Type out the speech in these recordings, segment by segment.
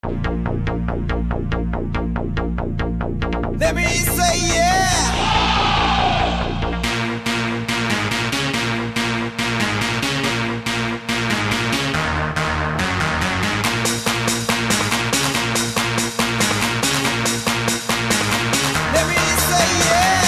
Let me say yeah. Let me say yeah.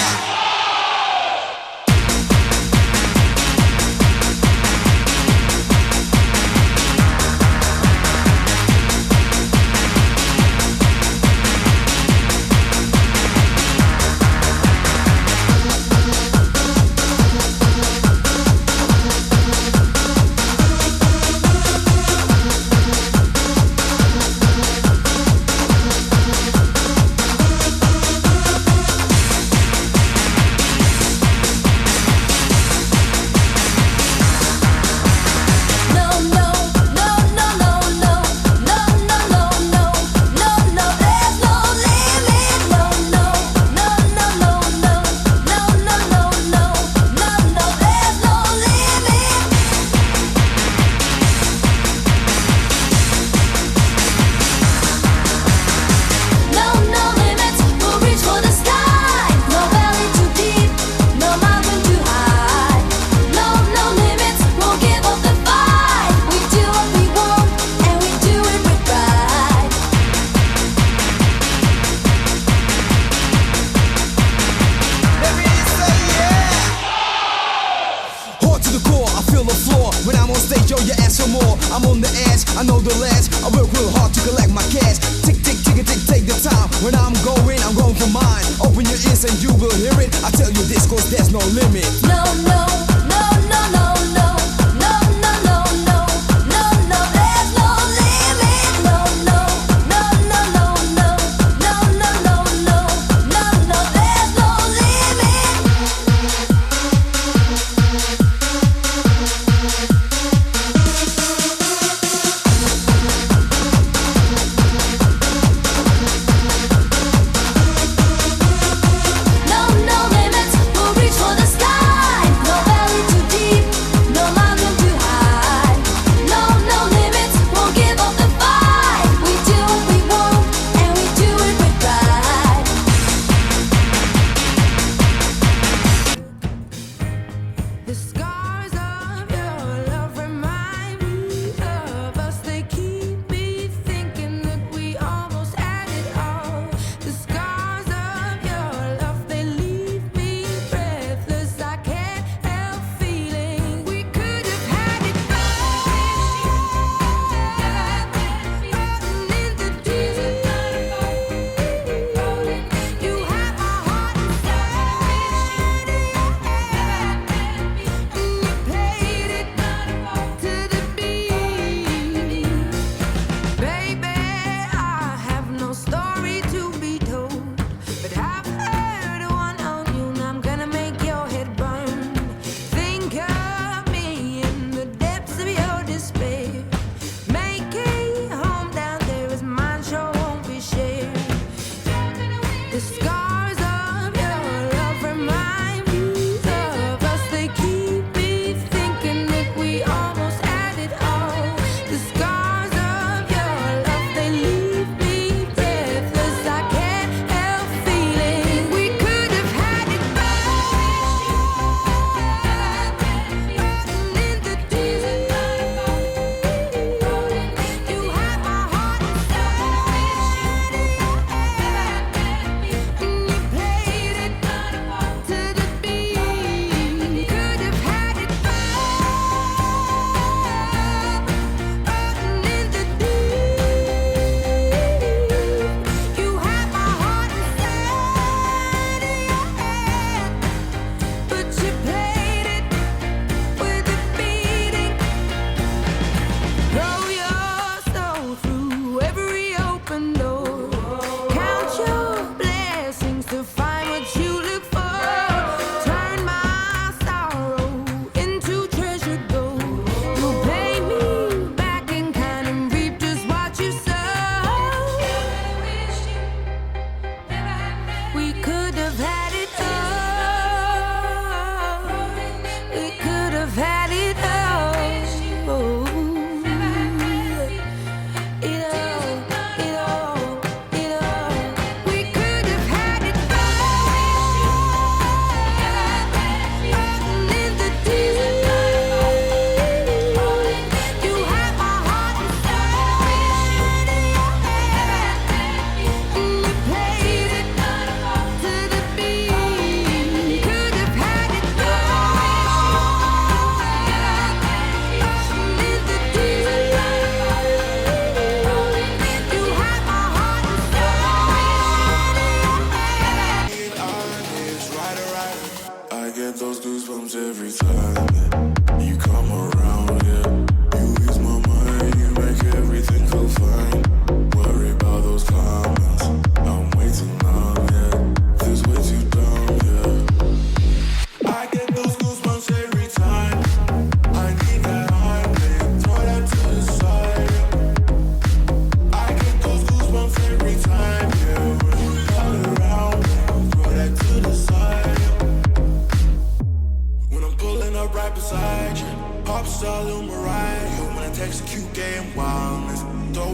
When I'm on stage, yo, you ask for more. I'm on the edge, I know the last. I work real hard to collect my cash. Tick, tick, tick, tick, take the time. When I'm going for mine. Open your ears and you will hear it. I tell you this, cause there's no limit. No, no, no, no, no, no. No, no, no, no. No, no, there's no limit. No, no, no, no, no, no. No, no, no, no. No, no, there's no limit. No, no limits, we'll reach for the sky. No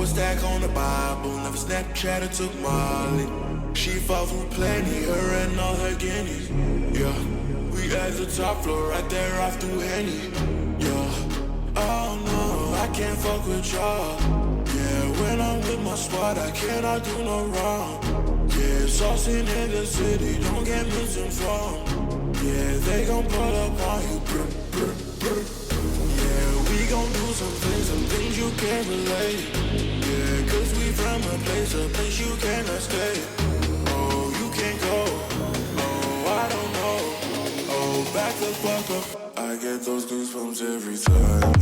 a stack on the Bible, never Snapchat or took Molly. She fought through plenty, her and all her guineas. Yeah, we at the top floor, right there off through Henny. Yeah, oh no, I can't fuck with y'all. Yeah, when I'm with my squad, I cannot do no wrong. Yeah, saucing in the city, don't get misinformed. Yeah, they gon' pull up on you. Yeah, we gon' do some things you can't relate. Yeah, cause we from a place you cannot stay. Oh, you can't go. Oh, I don't know. Oh, back the fuck up. I get those goosebumps every time.